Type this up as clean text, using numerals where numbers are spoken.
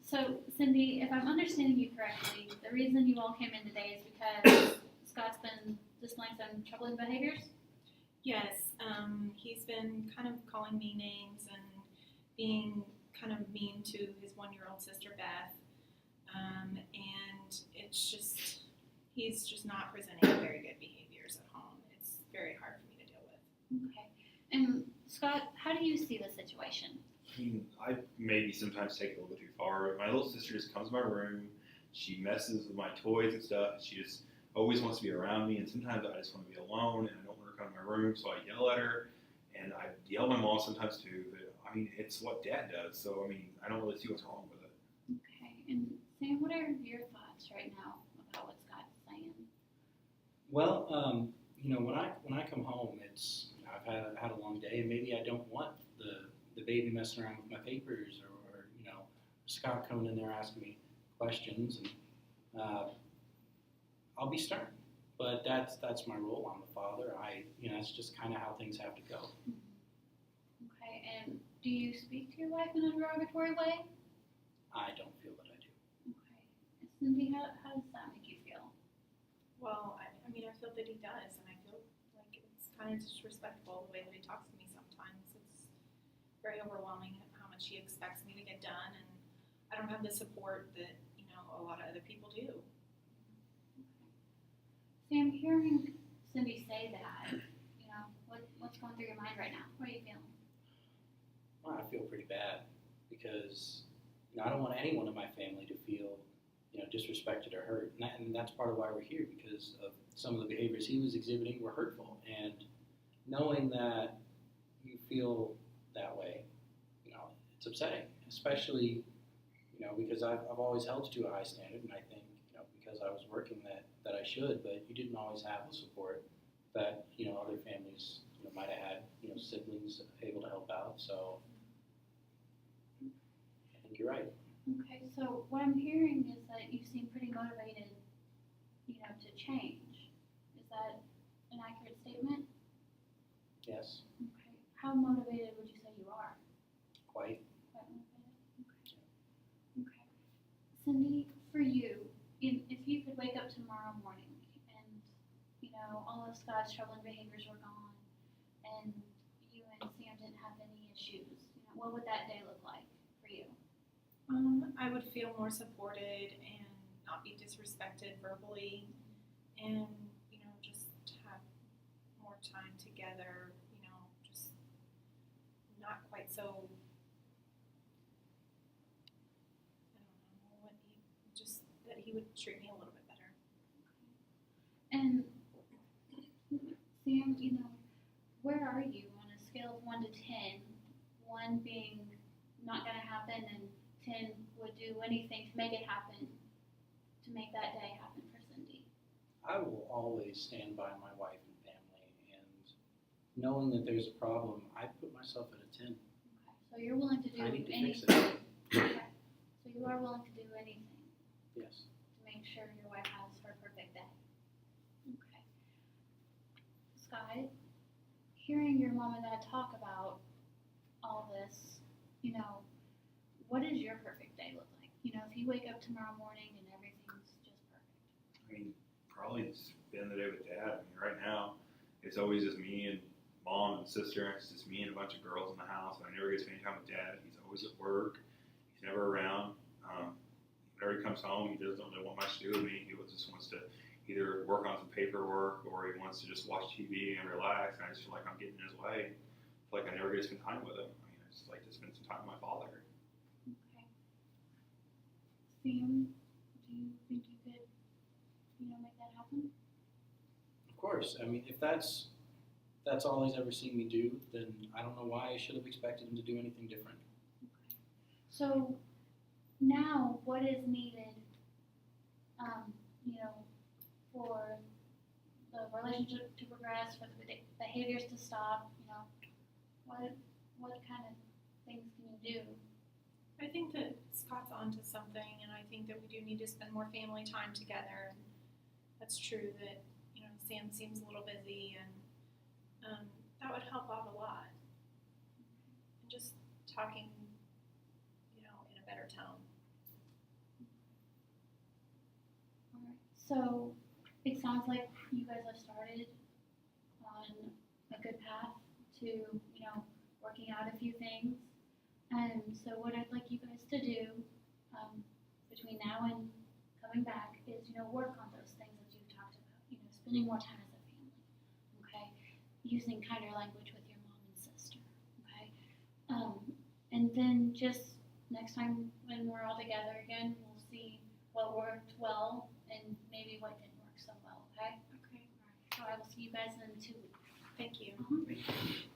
So, Cindy, if I'm understanding you correctly, the reason you all came in today is because Scott's been displaying some troubling behaviors? Yes, he's been kind of calling me names and being kind of mean to his 1-year-old sister Beth, and it's just he's just not presenting very good behaviors at home. It's very hard for me to deal with. Okay. And Scott, how do you see the situation? I mean, I maybe sometimes take it a little bit too far. My little sister just comes to my room. She messes with my toys and stuff. She just always wants to be around me, and sometimes I just want to be alone, and I don't want her to come to my room, so I yell at her, and I yell at my mom sometimes too. But I mean, it's what Dad does, so I mean, I don't really see what's wrong with it. Okay. And Sam, what are your thoughts right now about what Scott's saying? Well, when I come home, it's I've had a long day, and maybe I don't want the baby messing around with my papers, or Scott coming in there asking me questions, and I'll be stern. But that's my role. I'm the father. That's just kind of how things have to go. Okay. And do you speak to your wife in a derogatory way? I don't feel that I do. Okay. And Cindy, how does that make you feel? Well, I mean, I feel that he does, and I feel like it's kind of disrespectful the way that he talks to me sometimes. It's very overwhelming how much he expects me to get done, and I don't have the support that a lot of other people do. Sam, hearing Cindy say that, what's going through your mind right now? What are you feeling? Well, I feel pretty bad because I don't want anyone in my family to feel disrespected or hurt, and that's part of why we're here, because of some of the behaviors he was exhibiting were hurtful, and knowing that you feel that way, it's upsetting, especially because I've always held you to a high standard, and I think because I was working that I should, but you didn't always have the support that other families might have had, siblings able to help out. So I think you're right. Okay, so what I'm hearing is that you seem pretty motivated, to change. Is that an accurate statement? Yes, Okay. How motivated would you say you are? quite. Quite motivated? Okay. Okay. Cindy, for you, if you could wake up tomorrow morning and, all of Scott's troubling behaviors were gone and you and Sam didn't have any issues, what would that day look like for you? I would feel more supported and not be disrespected verbally, and just have more time together. Just not quite so. I don't know just that he would treat me a little bit better. And Sam, where are you on a scale of 1 to 10? 1 being not going to happen, and 10 would do anything to make it happen, to make that day happen for Cindy. I will always stand by my wife and family, and knowing that there's a problem, I put myself at a 10. Okay, so you're willing to do I need to anything. fix it. Okay, so you are willing to do anything Yes. to make sure your wife has her perfect day. Okay. Sky, hearing your mom and dad talk about all this, what does your perfect day look like? If you wake up tomorrow morning and everything's just perfect. I mean, probably spend the day with Dad. I mean, right now, it's always just me and Mom and sister. It's just me and a bunch of girls in the house. I never get to spend any time with Dad. He's always at work. He's never around. Whenever he comes home, he doesn't really want much to do with me. He just wants to either work on some paperwork or he wants to just watch TV and relax. And I just feel like I'm getting in his way. I feel like I never get to spend time with him. I mean, I just like to spend some time with my father. Okay. Sam, do you think you could, make that happen? Of course. I mean, if that's all he's ever seen me do, then I don't know why I should have expected him to do anything different. Okay. So now, what is needed, for the relationship to progress, for the behaviors to stop? What kind of things can you do? I think that Scott's onto something, and I think that we do need to spend more family time together. And that's true that Sam seems a little busy, and that would help out a lot. And just talking, in a better tone. So it sounds like you guys have started on a good path to, working out a few things. And so what I'd like you guys to do between now and coming back is, work on those things that you talked about. Spending more time as a family. Okay, using kinder language with your mom and sister. Okay, and then just next time when we're all together again, we'll see what worked well and maybe what didn't work so well. Okay. Okay. So I will see you guys in 2 weeks. Thank you. Mhm.